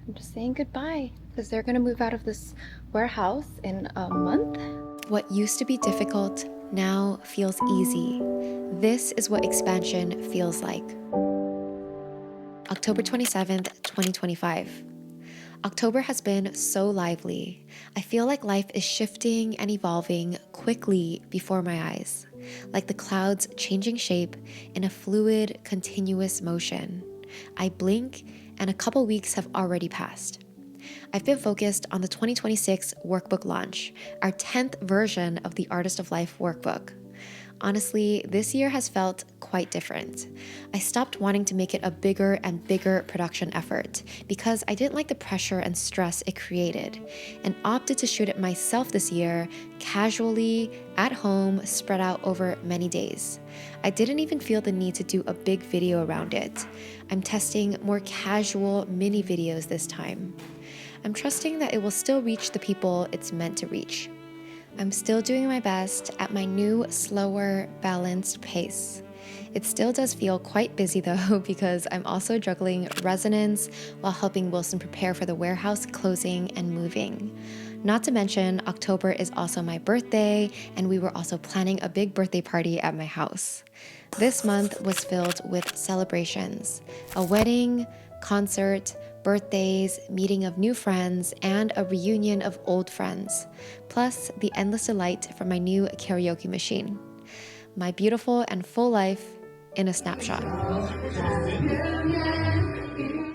I'm just saying goodbye because they're gonna move out of this warehouse in a month. What used to be difficult now feels easy. This is what expansion feels like. October 27th, 2025. October has been so lively. I feel like life is shifting and evolving quickly before my eyes, like the clouds changing shape in a fluid, continuous motion. I blink and a couple weeks have already passed. I've been focused on the 2026 workbook launch, our 10th version of the Artist of Life Workbook. Honestly, this year has felt quite different. I stopped wanting to make it a bigger and bigger production effort because I didn't like the pressure and stress it created, and opted to shoot it myself this year, casually, at home, spread out over many days. I didn't even feel the need to do a big video around it. I'm testing more casual mini videos this time. I'm trusting that it will still reach the people it's meant to reach. I'm still doing my best at my new, slower, balanced pace. It still does feel quite busy though, because I'm also juggling resonance while helping Wilson prepare for the warehouse closing and moving. Not to mention, October is also my birthday, and we were also planning a big birthday party at my house. This month was filled with celebrations, a wedding, concert, birthdays, meeting of new friends, and a reunion of old friends, plus the endless delight from my new karaoke machine. My beautiful and full life in a snapshot.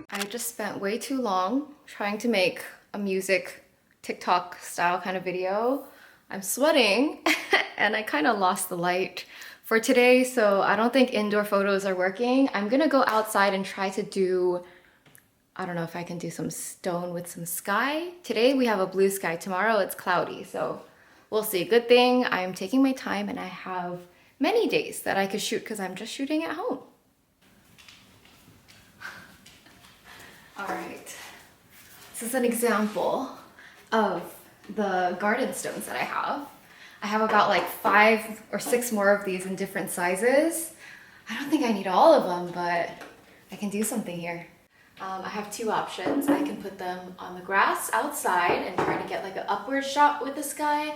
I just spent way too long trying to make a music TikTok style kind of video. I'm sweating and I kind of lost the light for today, so I don't think indoor photos are working. I'm gonna go outside and try to do, I don't know if I can do some stone with some sky. Today we have a blue sky, tomorrow it's cloudy, so we'll see. Good thing I'm taking my time and I have many days that I could shoot because I'm just shooting at home. All right, this is an example of the garden stones that I have. I have about like 5 or 6 more of these in different sizes. I don't think I need all of them, but I can do something here. I have 2 options. I can put them on the grass outside and try to get like an upward shot with the sky,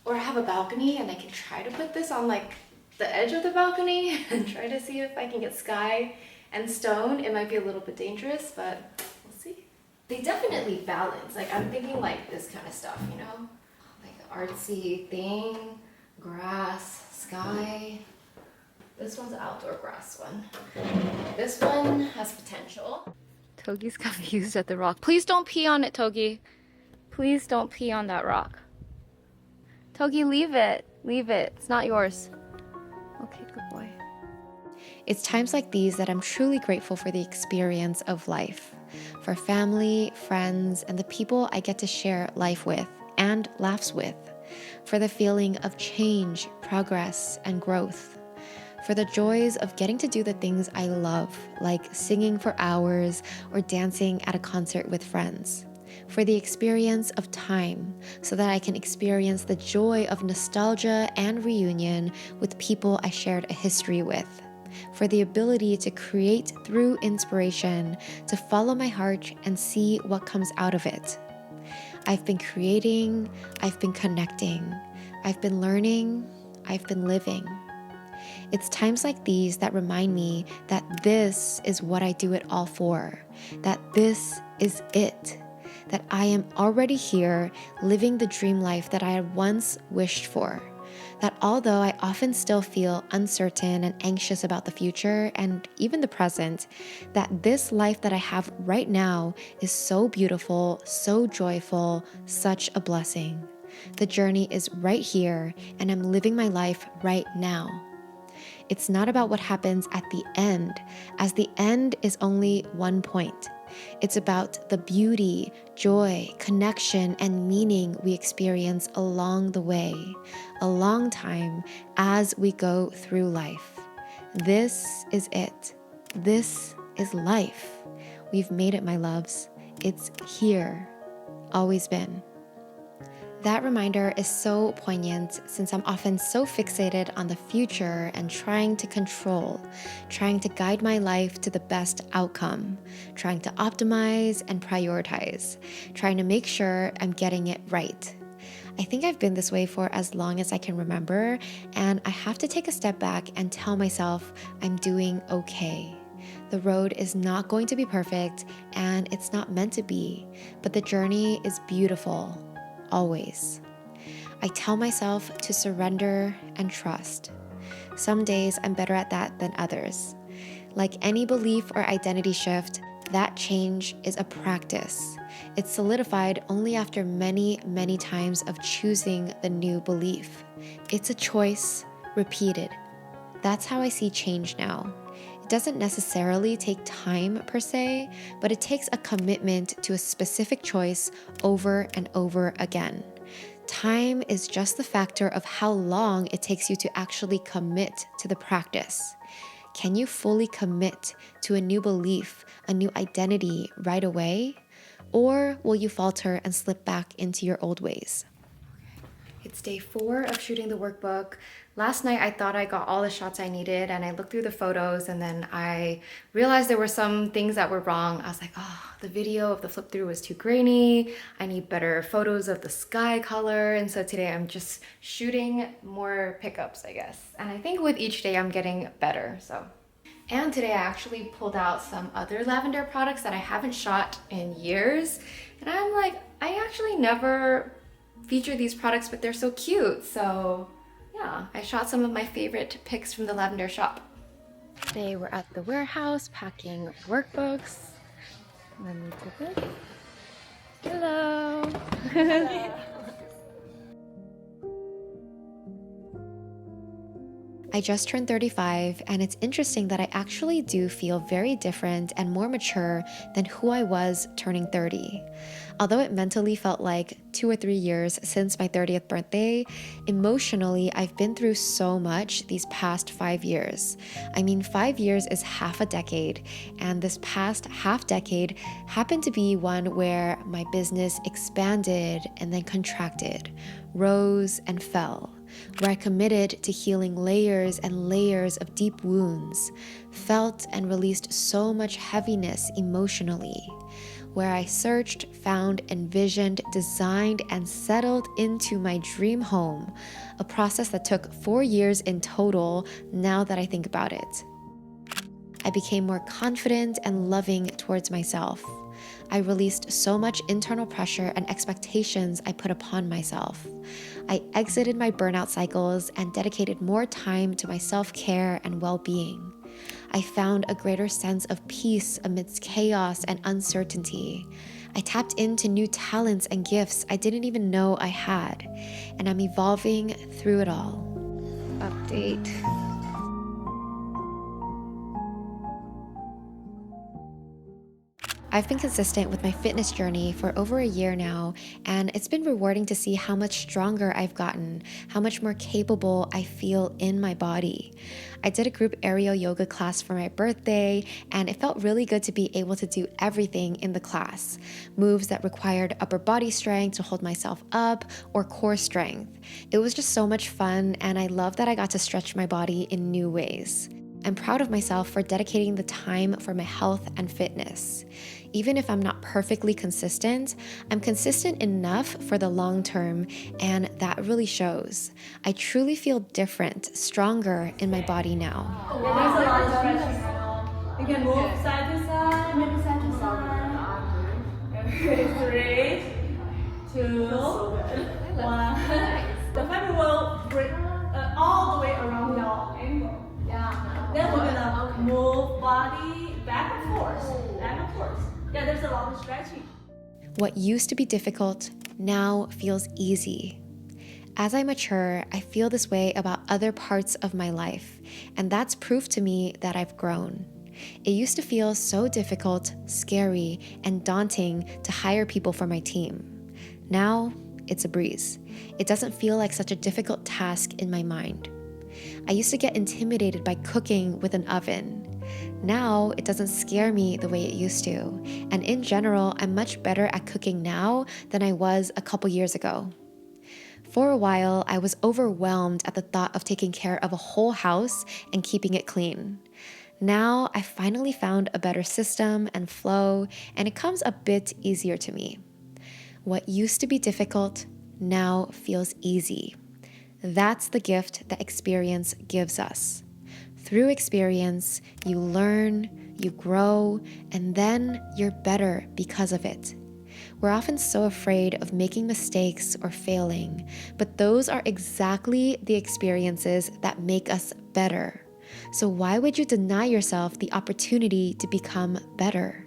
or I have a balcony and I can try to put this on like the edge of the balcony and try to see if I can get sky and stone. It might be a little bit dangerous, but we'll see. They definitely balance. Like I'm thinking like this kind of stuff, you know? Like an artsy thing, grass, sky. This one's an outdoor grass one. This one has potential. Togi's confused at the rock. Please don't pee on it, Togi. Please don't pee on that rock. Togi, leave it. Leave it. It's not yours. Okay, good boy. It's times like these that I'm truly grateful for the experience of life, for family, friends, and the people I get to share life with and laughs with, for the feeling of change, progress, and growth, for the joys of getting to do the things I love, like singing for hours or dancing at a concert with friends, for the experience of time so that I can experience the joy of nostalgia and reunion with people I shared a history with, for the ability to create through inspiration, to follow my heart and see what comes out of it. I've been creating, I've been connecting, I've been learning, I've been living. It's times like these that remind me that this is what I do it all for, that this is it, that I am already here living the dream life that I had once wished for, that although I often still feel uncertain and anxious about the future and even the present, that this life that I have right now is so beautiful, so joyful, such a blessing. The journey is right here and I'm living my life right now. It's not about what happens at the end, as the end is only one point. It's about the beauty, joy, connection, and meaning we experience along the way, a long time as we go through life. This is it. This is life. We've made it, my loves. It's here. Always been. That reminder is so poignant since I'm often so fixated on the future and trying to control, trying to guide my life to the best outcome, trying to optimize and prioritize, trying to make sure I'm getting it right. I think I've been this way for as long as I can remember, and I have to take a step back and tell myself I'm doing okay. The road is not going to be perfect, and it's not meant to be, but the journey is beautiful. Always. I tell myself to surrender and trust. Some days I'm better at that than others. Like any belief or identity shift, that change is a practice. It's solidified only after many, many times of choosing the new belief. It's a choice repeated. That's how I see change now. It doesn't necessarily take time per se, but it takes a commitment to a specific choice over and over again. Time is just the factor of how long it takes you to actually commit to the practice. Can you fully commit to a new belief, a new identity right away? Or will you falter and slip back into your old ways? It's day 4 of shooting the workbook. Last night I thought I got all the shots I needed, and I looked through the photos, and then I realized there were some things that were wrong. I was like, oh, the video of the flip through was too grainy. I need better photos of the sky color. And so today I'm just shooting more pickups, I guess. And I think with each day I'm getting better, so. And today I actually pulled out some other Lavendaire products that I haven't shot in years. And I'm like, I actually never feature these products, but they're so cute. So yeah, I shot some of my favorite pics from the Lavendaire shop. Today we're at the warehouse packing workbooks. Let me take it. Hello. I just turned 35, and it's interesting that I actually do feel very different and more mature than who I was turning 30. Although it mentally felt like 2 or 3 years since my 30th birthday, emotionally, I've been through so much these past 5 years. I mean, 5 years is half a decade, and this past half decade happened to be one where my business expanded and then contracted, rose and fell, where I committed to healing layers and layers of deep wounds, felt and released so much heaviness emotionally, where I searched, found, envisioned, designed, and settled into my dream home, a process that took 4 years in total now that I think about it. I became more confident and loving towards myself. I released so much internal pressure and expectations I put upon myself. I exited my burnout cycles and dedicated more time to my self-care and well-being. I found a greater sense of peace amidst chaos and uncertainty. I tapped into new talents and gifts I didn't even know I had, and I'm evolving through it all. Update. I've been consistent with my fitness journey for over a year now, and it's been rewarding to see how much stronger I've gotten, how much more capable I feel in my body. I did a group aerial yoga class for my birthday, and it felt really good to be able to do everything in the class. Moves that required upper body strength to hold myself up, or core strength. It was just so much fun, and I love that I got to stretch my body in new ways. I'm proud of myself for dedicating the time for my health and fitness. Even if I'm not perfectly consistent, I'm consistent enough for the long term, and that really shows. I truly feel different, stronger in my body now. Yeah, there's a lot of stretching. You can move side to side, maybe side to side. 3, 2, 1. The fiber will break all the way around your ankle. Yeah. Then we're gonna move body back and forth, back and forth. Yeah, there's a lot of stretching. What used to be difficult now feels easy. As I mature, I feel this way about other parts of my life, and that's proof to me that I've grown. It used to feel so difficult, scary, and daunting to hire people for my team. Now, it's a breeze. It doesn't feel like such a difficult task in my mind. I used to get intimidated by cooking with an oven. Now, it doesn't scare me the way it used to. And in general, I'm much better at cooking now than I was a couple years ago. For a while, I was overwhelmed at the thought of taking care of a whole house and keeping it clean. Now, I finally found a better system and flow, and it comes a bit easier to me. What used to be difficult now feels easy. That's the gift that experience gives us. Through experience, you learn, you grow, and then you're better because of it. We're often so afraid of making mistakes or failing, but those are exactly the experiences that make us better. So why would you deny yourself the opportunity to become better?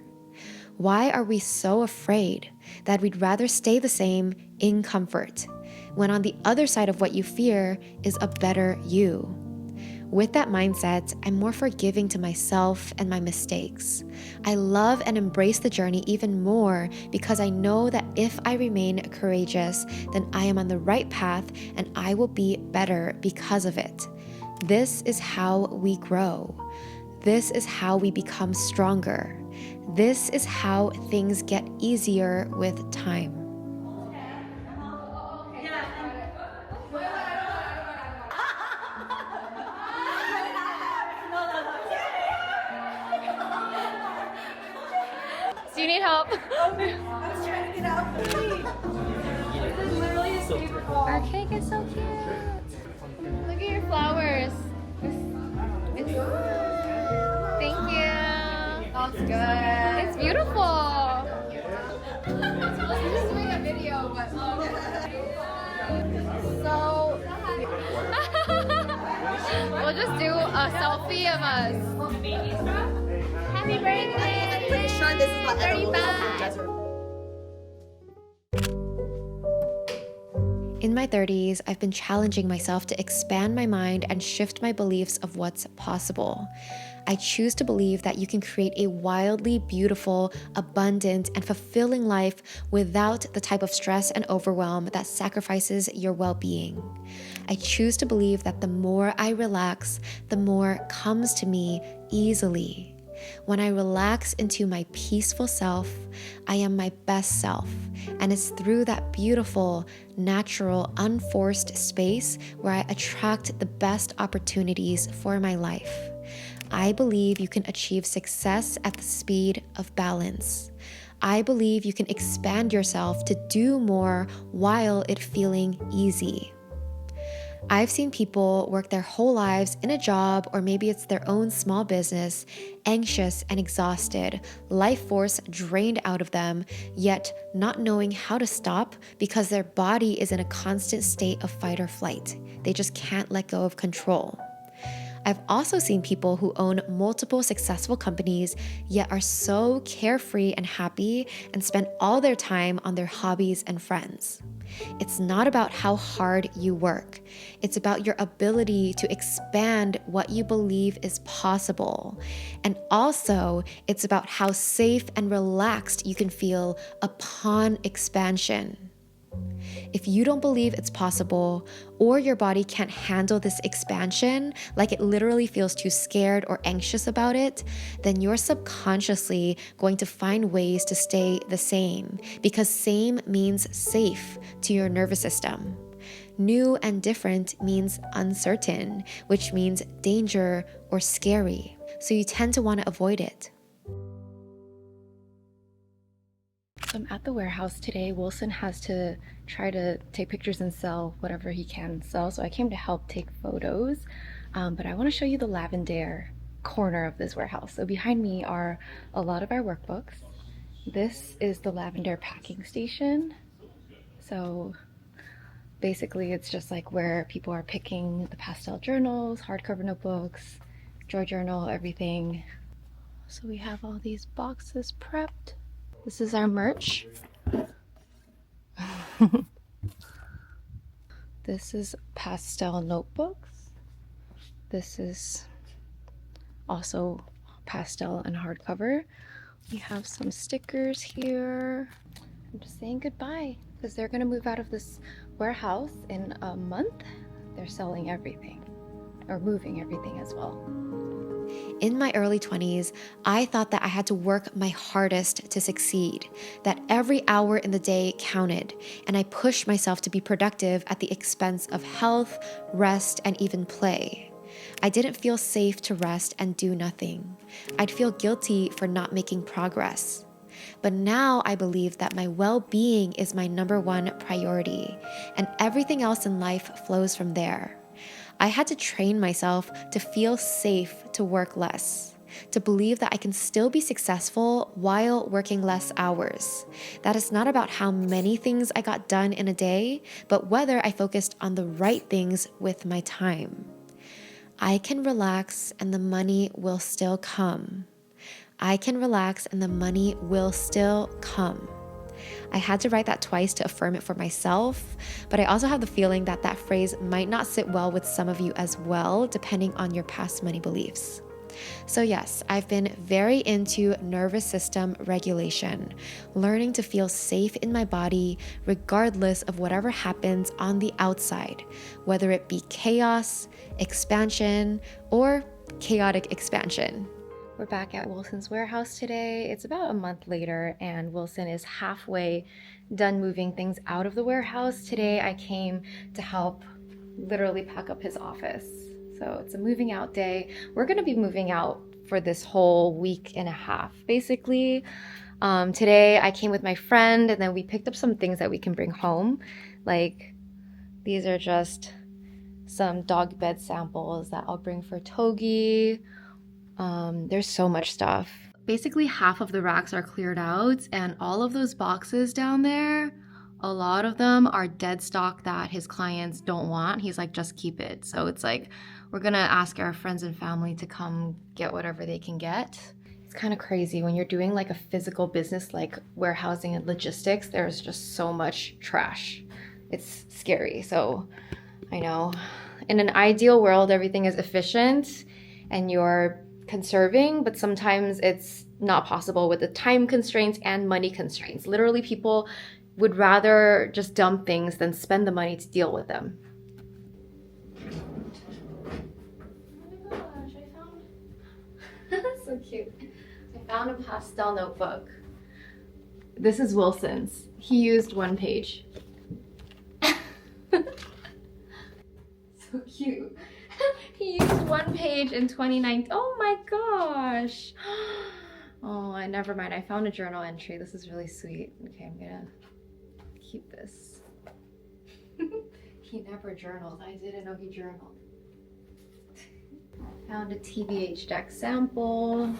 Why are we so afraid that we'd rather stay the same in comfort, when on the other side of what you fear is a better you? With that mindset, I'm more forgiving to myself and my mistakes. I love and embrace the journey even more because I know that if I remain courageous, then I am on the right path and I will be better because of it. This is how we grow. This is how we become stronger. This is how things get easier with time. Do you need help? I was trying to get out. This is literally so beautiful. Our cake is so cute. Look at your flowers. Thank you. That's good. It's beautiful. I'm just doing a video, but so we'll just do a selfie of us. Happy birthday! I'm pretty sure this is what Ella will In my 30s, I've been challenging myself to expand my mind and shift my beliefs of what's possible. I choose to believe that you can create a wildly beautiful, abundant, and fulfilling life without the type of stress and overwhelm that sacrifices your well-being. I choose to believe that the more I relax, the more comes to me easily. When I relax into my peaceful self, I am my best self. And it's through that beautiful, natural, unforced space where I attract the best opportunities for my life. I believe you can achieve success at the speed of balance. I believe you can expand yourself to do more while it feeling easy. I've seen people work their whole lives in a job, or maybe it's their own small business, anxious and exhausted, life force drained out of them, yet not knowing how to stop because their body is in a constant state of fight or flight. They just can't let go of control. I've also seen people who own multiple successful companies, yet are so carefree and happy and spend all their time on their hobbies and friends. It's not about how hard you work. It's about your ability to expand what you believe is possible. And also, it's about how safe and relaxed you can feel upon expansion. If you don't believe it's possible, or your body can't handle this expansion, like it literally feels too scared or anxious about it, then you're subconsciously going to find ways to stay the same, because same means safe to your nervous system. New and different means uncertain, which means danger or scary. So you tend to want to avoid it. So I'm at the warehouse today. Wilson has to try to take pictures and sell whatever he can sell. So I came to help take photos. But I want to show you the Lavendaire corner of this warehouse. So behind me are a lot of our workbooks. This is the Lavendaire packing station. So basically it's just like where people are picking the pastel journals, hardcover notebooks, joy journal, everything. So we have all these boxes prepped. This is our merch. This is pastel notebooks. This is also pastel and hardcover. We have some stickers here. I'm just saying goodbye because they're gonna move out of this warehouse in a month. They're selling everything, or moving everything as well. In my early 20s, I thought that I had to work my hardest to succeed, that every hour in the day counted, and I pushed myself to be productive at the expense of health, rest, and even play. I didn't feel safe to rest and do nothing. I'd feel guilty for not making progress. But now I believe that my well-being is my number one priority, and everything else in life flows from there. I had to train myself to feel safe to work less, to believe that I can still be successful while working less hours. That it's not about how many things I got done in a day, but whether I focused on the right things with my time. I can relax and the money will still come. I can relax and the money will still come. I had to write that twice to affirm it for myself, but I also have the feeling that that phrase might not sit well with some of you as well, depending on your past money beliefs. So yes, I've been very into nervous system regulation, learning to feel safe in my body regardless of whatever happens on the outside, whether it be chaos, expansion, or chaotic expansion. We're back at Wilson's warehouse today. It's about a month later, and Wilson is halfway done moving things out of the warehouse. Today I came to help literally pack up his office. So it's a moving out day. We're gonna be moving out for this whole week and a half, basically. Today I came with my friend, and then we picked up some things that we can bring home. Like, these are just some dog bed samples that I'll bring for Togi. There's so much stuff. Basically half of the racks are cleared out, and all of those boxes down there, a lot of them are dead stock that his clients don't want. He's like, just keep it. So it's like, we're gonna ask our friends and family to come get whatever they can get. It's kind of crazy when you're doing like a physical business like warehousing and logistics, there's just so much trash. It's scary. So I know in an ideal world, everything is efficient and you're conserving, but sometimes it's not possible with the time constraints and money constraints. Literally, people would rather just dump things than spend the money to deal with them. Oh my gosh, I found so cute. I found a pastel notebook. This is Wilson's. He used one page. So cute. He used one page in 2019. Oh my gosh. Oh, never mind. I found a journal entry. This is really sweet. Okay, I'm gonna keep this. He never journaled. I didn't know he journaled. Found a TBH deck sample.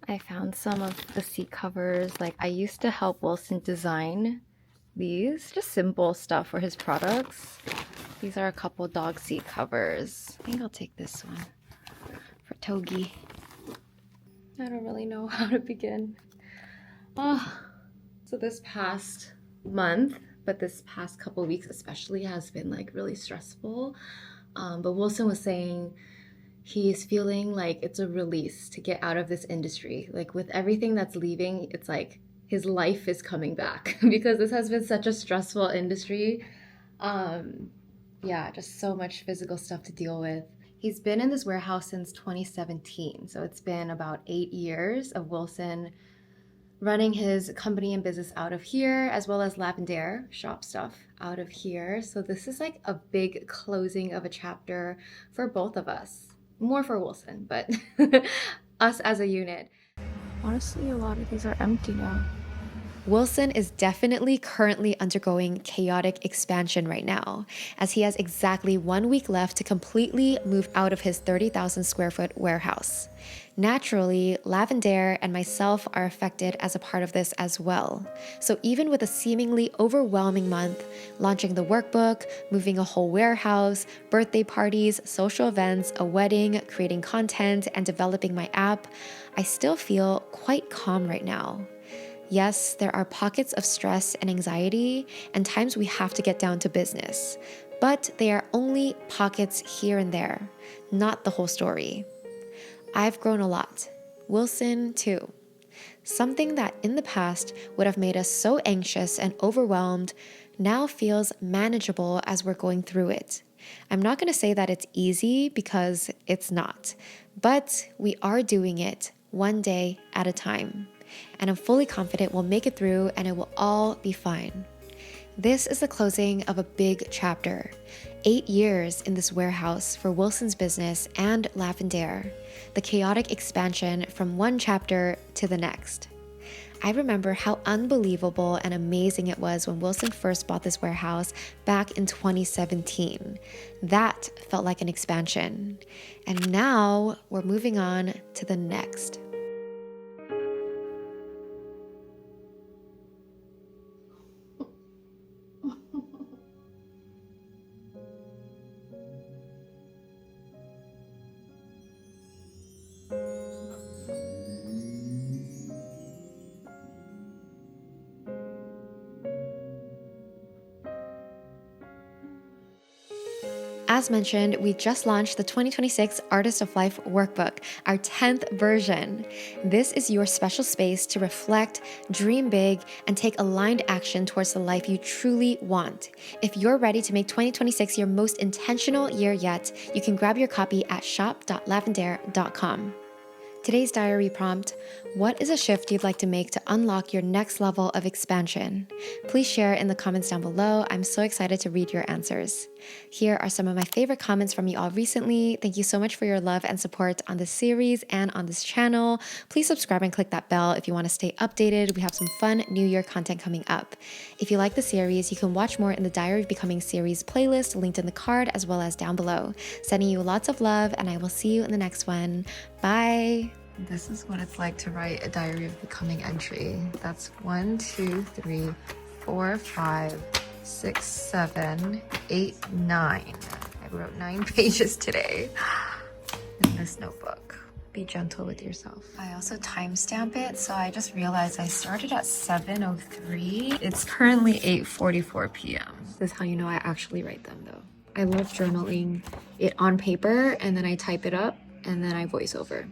I found some of the seat covers. Like, I used to help Wilson design these. Just simple stuff for his products. These are a couple dog seat covers. I think I'll take this one for Togi. I don't really know how to begin. So this past month, but this past couple weeks especially, has been like really stressful. But Wilson was saying he's feeling like it's a release to get out of this industry. Like, with everything that's leaving, it's like his life is coming back because this has been such a stressful industry. Yeah, just so much physical stuff to deal with. He's been in this warehouse since 2017, so it's been about 8 years of Wilson running his company and business out of here, as well as Lavendaire shop stuff out of here. So this is like a big closing of a chapter for both of us. More for Wilson, but us as a unit. Honestly, a lot of these are empty now. Wilson is definitely currently undergoing chaotic expansion right now, as he has exactly 1 week left to completely move out of his 30,000 square foot warehouse. Naturally, Lavendaire and myself are affected as a part of this as well. So even with a seemingly overwhelming month, launching the workbook, moving a whole warehouse, birthday parties, social events, a wedding, creating content, and developing my app, I still feel quite calm right now. Yes, there are pockets of stress and anxiety, and times we have to get down to business, but they are only pockets here and there, not the whole story. I've grown a lot. Wilson, too. Something that in the past would have made us so anxious and overwhelmed now feels manageable as we're going through it. I'm not going to say that it's easy because it's not, but we are doing it one day at a time. And I'm fully confident we'll make it through and it will all be fine. This is the closing of a big chapter. 8 years in this warehouse for Wilson's business and Lavendaire, the chaotic expansion from one chapter to the next. I remember how unbelievable and amazing it was when Wilson first bought this warehouse back in 2017. That felt like an expansion. And now we're moving on to the next. As mentioned, we just launched the 2026 Artist of Life Workbook, our 10th version. This is your special space to reflect, dream big, and take aligned action towards the life you truly want. If you're ready to make 2026 your most intentional year yet, you can grab your copy at shop.lavendaire.com. Today's diary prompt: what is a shift you'd like to make to unlock your next level of expansion? Please share in the comments down below. I'm so excited to read your answers. Here are some of my favorite comments from you all recently. Thank you so much for your love and support on this series and on this channel. Please subscribe and click that bell if you want to stay updated. We have some fun New Year content coming up. If you like the series, you can watch more in the Diary of Becoming series playlist linked in the card as well as down below. Sending you lots of love, and I will see you in the next one. Bye! This is what it's like to write a Diary of Becoming entry. That's 1, 2, 3, 4, 5, 6, 7, 8, 9. I wrote 9 pages today in this notebook. Be gentle with yourself. I also timestamp it, so I just realized I started at 7:03. It's currently 8:44 p.m. This is how you know I actually write them though. I love journaling it on paper and then I type it up and then I voice over.